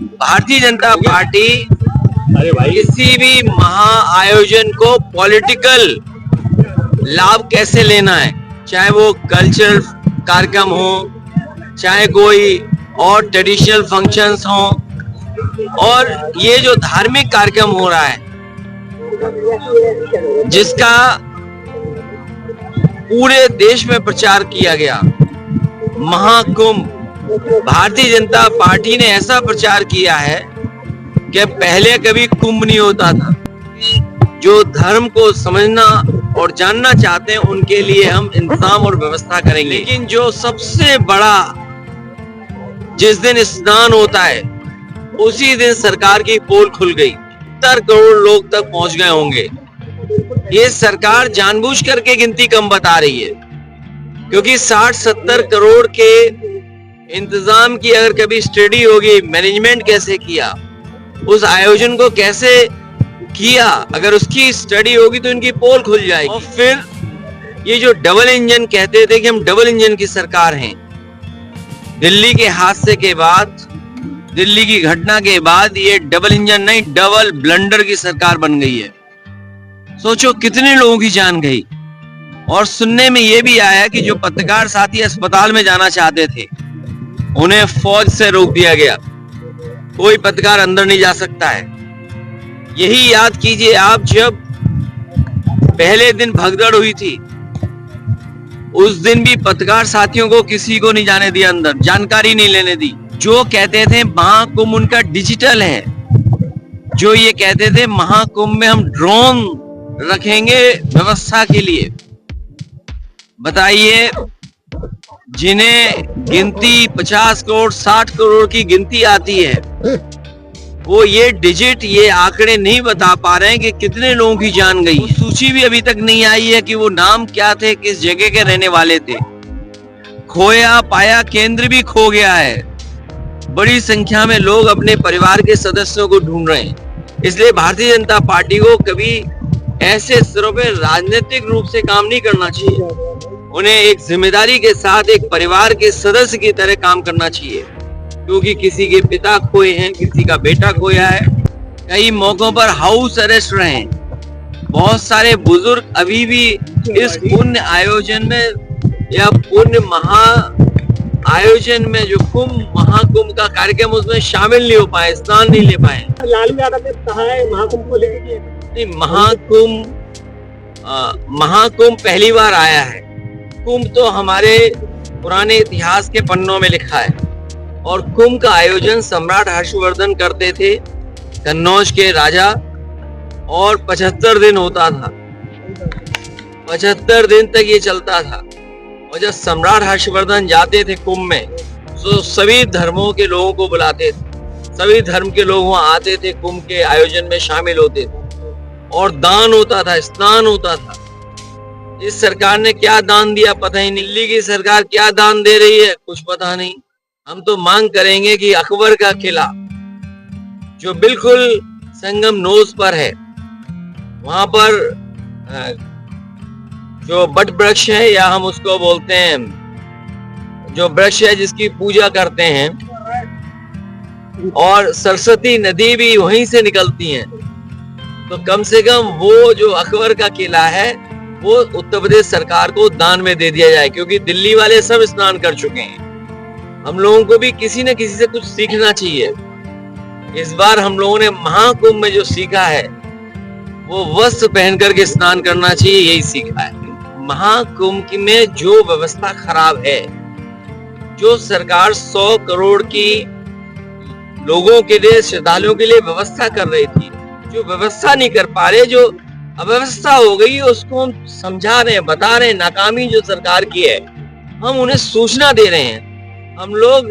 Bharatiya Janata party किसी भी महाआयोजन को पॉलिटिकल लाभ कैसे लेना है, चाहे वो कल्चरल कार्यक्रम हो, चाहे कोई और ट्रेडिशनल फंक्शंस हो, और ये जो धार्मिक कार्यक्रम हो रहा है जिसका पूरे देश में प्रचार किया गया, महाकुंभ, भारतीय जनता पार्टी ने ऐसा प्रचार किया है कि पहले कभी कुंभ नहीं होता था। जो धर्म को समझना और जानना चाहते हैं उनके लिए हम इंतजाम और व्यवस्था करेंगे, लेकिन जो सबसे बड़ा जिस दिन स्नान होता है उसी दिन सरकार की पोल खुल गई, 70 करोड़ लोग तक पहुंच गए होंगे। ये सरकार जानबूझ करके गिनती कम बता रही है, क्योंकि 60-70 करोड़ के इंतजाम की अगर कभी स्टडी होगी, मैनेजमेंट कैसे किया, उस आयोजन को कैसे किया, अगर उसकी स्टडी होगी तो इनकी पोल खुल जाएगी। और फिर ये जो डबल इंजन कहते थे कि हम डबल इंजन की सरकार हैं, दिल्ली के हादसे के बाद, दिल्ली की घटना के बाद ये डबल इंजन नहीं, डबल ब्लंडर की सरकार बन गई है। सोचो कितने लोगों की जान गई। और सुनने में ये भी आया कि जो पत्रकार साथी अस्पताल में जाना चाहते थे उन्हें फौज से रोक दिया गया, कोई पत्रकार अंदर नहीं जा सकता है। यही याद कीजिए आप, जब पहले दिन भगदड़ हुई थी उस दिन भी पत्रकार साथियों को किसी को नहीं जाने दिया अंदर, जानकारी नहीं लेने दी। जो कहते थे महाकुंभ उनका डिजिटल है, जो ये कहते थे महाकुंभ में हम ड्रोन रखेंगे व्यवस्था के लिए, बताइए जिन्हें गिनती 50 करोड़ 60 करोड़ की गिनती आती है वो ये डिजिट, ये आंकड़े नहीं बता पा रहे हैं कि कितने लोगों की जान गई। सूची भी अभी तक नहीं आई है कि वो नाम क्या थे, किस जगह के रहने वाले थे। खोया पाया केंद्र भी खो गया है, बड़ी संख्या में लोग अपने परिवार के सदस्यों को ढूंढ रहे हैं। इसलिए भारतीय जनता पार्टी को कभी ऐसे स्तरों पर राजनीतिक रूप से काम नहीं करना चाहिए, उन्हें एक जिम्मेदारी के साथ एक परिवार के सदस्य की तरह काम करना चाहिए, क्योंकि किसी के पिता खोए हैं, किसी का बेटा खोया है, कई मौकों पर हाउस अरेस्ट रहे हैं। बहुत सारे बुजुर्ग अभी भी इस पुण्य आयोजन में या पुण्य महा आयोजन में जो कुंभ महाकुंभ का कार्यक्रम उसमें शामिल नहीं हो पाए, स्नान नहीं ले पाए। लालू यादव ने कहा है महाकुंभ को लेकर, महाकुंभ पहली बार आया है। कुंभ तो हमारे पुराने इतिहास के पन्नों में लिखा है, और कुंभ का आयोजन सम्राट हर्षवर्धन करते थे, कन्नौज के राजा, और 75 दिन होता था, 75 दिन तक ये चलता था। और जब सम्राट हर्षवर्धन जाते थे कुंभ में तो सभी धर्मों के लोगों को बुलाते थे, सभी धर्म के लोग वहां आते थे, कुंभ के आयोजन में शामिल होते थे, और दान होता था, स्नान होता था। इस सरकार ने क्या दान दिया पता ही नहीं, दिल्ली की सरकार क्या दान दे रही है कुछ पता नहीं। हम तो मांग करेंगे कि अकबर का किला जो बिल्कुल संगम नोज पर है, वहां पर जो बट वृक्ष है, या हम उसको बोलते हैं जो वृक्ष है जिसकी पूजा करते हैं, और सरस्वती नदी भी वहीं से निकलती है, तो कम से कम वो जो अकबर का किला है वो उत्तर प्रदेश सरकार को दान में दे दिया जाए, क्योंकि दिल्ली वाले सब स्नान कर चुके हैं। हम लोगों को भी किसी न किसी से कुछ सीखना चाहिए। इस बार हम लोगों ने महाकुंभ में जो सीखा है वो वस्त्र पहन करके स्नान करना चाहिए, यही सीखा है। महाकुंभ में जो व्यवस्था खराब है, जो सरकार 100 करोड़ की लोगों के लिए, श्रद्धालुओं के लिए व्यवस्था कर रही थी, जो व्यवस्था नहीं कर पा रहे, जो अव्यवस्था हो गई, उसको हम समझा रहे हैं, बता रहे हैं नाकामी जो सरकार की है, हम उन्हें सूचना दे रहे हैं। हम लोग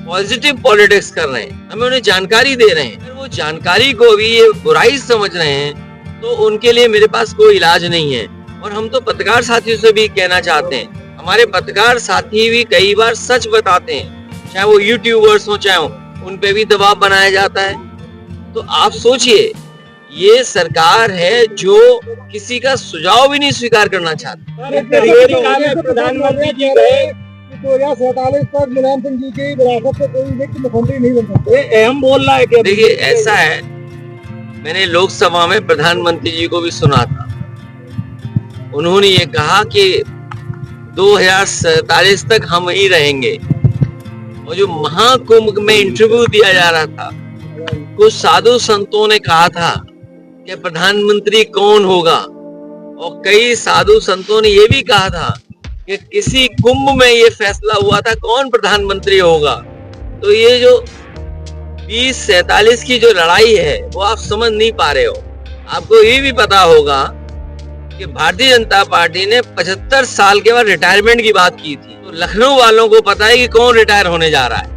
पॉजिटिव पॉलिटिक्स कर रहे हैं, हमें उन्हें जानकारी दे रहे हैं। अगर वो जानकारी को भी ये बुराई समझ रहे हैं तो उनके लिए मेरे पास कोई इलाज नहीं है। और हम तो पत्रकार साथियों से भी कहना चाहते हैं, हमारे पत्रकार साथी भी कई बार सच बताते हैं, चाहे वो यूट्यूबर्स हो चाहे उन पे भी दबाव बनाया जाता है। तो आप सोचिए, ये सरकार है जो किसी का सुझाव भी नहीं स्वीकार करना चाहती। प्रधानमंत्री जी गए 2047 तक मुलायम सिंह जी की विरासत से कोई व्यक्ति मुख्यमंत्री नहीं बन सकते। ये अहम बोल रहा है क्या? देखिए ऐसा है, मैंने लोकसभा में प्रधानमंत्री जी को भी सुना था, उन्होंने ये कहा कि 2047 तक हम ही रहेंगे। और जो महाकुंभ में इंटरव्यू दिया जा रहा था, कुछ साधु संतों ने कहा था कि प्रधानमंत्री कौन होगा, और कई साधु संतों ने ये भी कहा था कि किसी कुंभ में ये फैसला हुआ था कौन प्रधानमंत्री होगा। तो ये जो 2047 की जो लड़ाई है वो आप समझ नहीं पा रहे हो। आपको ये भी पता होगा कि भारतीय जनता पार्टी ने 75 साल के बाद रिटायरमेंट की बात की थी, तो लखनऊ वालों को पता है कि कौन रिटायर होने जा रहा है।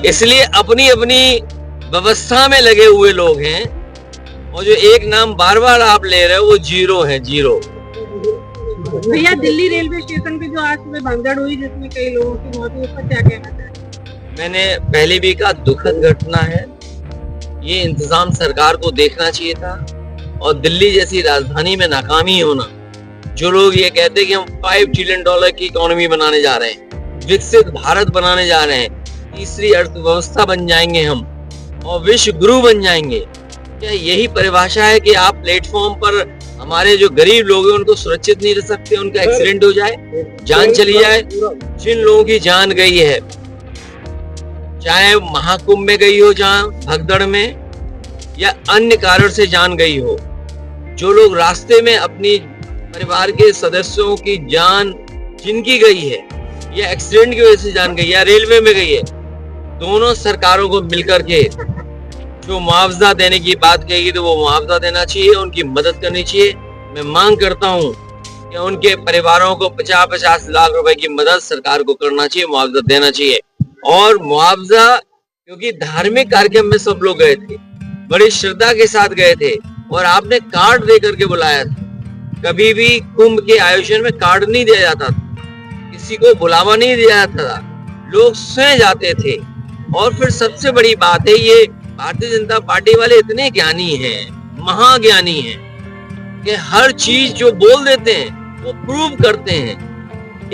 इसलिए अपनी अपनी व्यवस्था में लगे हुए लोग हैं, और जो एक नाम बार बार आप ले रहे हो वो जीरो है, जीरो। भैया दिल्ली रेलवे स्टेशन पे जो आज सुबह भगदड़ हुई जिसमें कई लोगों की मौत हुई, उस पर क्या कहना चाहेंगे? मैंने पहले भी कहा, दुखद घटना है, ये इंतजाम सरकार को देखना चाहिए था। और दिल्ली जैसी राजधानी में नाकामी होना, जो लोग ये कहते हैं कि हम $5 ट्रिलियन की इकोनॉमी बनाने जा रहे हैं, विकसित भारत बनाने जा रहे हैं, तीसरी अर्थव्यवस्था बन जाएंगे हम और विश्व गुरु बन जाएंगे, क्या यही परिभाषा है कि आप प्लेटफॉर्म पर हमारे जो गरीब लोग हैं उनको सुरक्षित नहीं रह सकते, उनका एक्सीडेंट हो जाए, जान चली जाए। जिन लोगों की जान गई है, चाहे महाकुंभ में गई हो, जहां भगदड़ में, या अन्य कारण से जान गई हो, जो लोग रास्ते में अपनी परिवार के सदस्यों की जान जिनकी गई है, या एक्सीडेंट की वजह से जान गई, या रेलवे में गई है, दोनों सरकारों को मिलकर के जो मुआवजा देने की बात कही तो वो मुआवजा देना चाहिए, उनकी मदद करनी चाहिए। मैं मांग करता हूं कि उनके परिवारों को 50-50 लाख रुपए की मदद सरकार को करना चाहिए, मुआवजा देना चाहिए। और मुआवजा, क्योंकि धार्मिक कार्यक्रम में सब लोग गए थे, बड़ी श्रद्धा के साथ गए थे, और आपने कार्ड दे करके बुलाया था। कभी भी कुंभ के आयोजन में कार्ड नहीं दिया जाता था, किसी को बुलावा नहीं दिया जाता था, लोग स्वयं जाते थे। और फिर सबसे बड़ी बात है, ये भारतीय जनता पार्टी वाले इतने ज्ञानी हैं, महाज्ञानी हैं, कि हर चीज जो बोल देते हैं वो प्रूव करते हैं।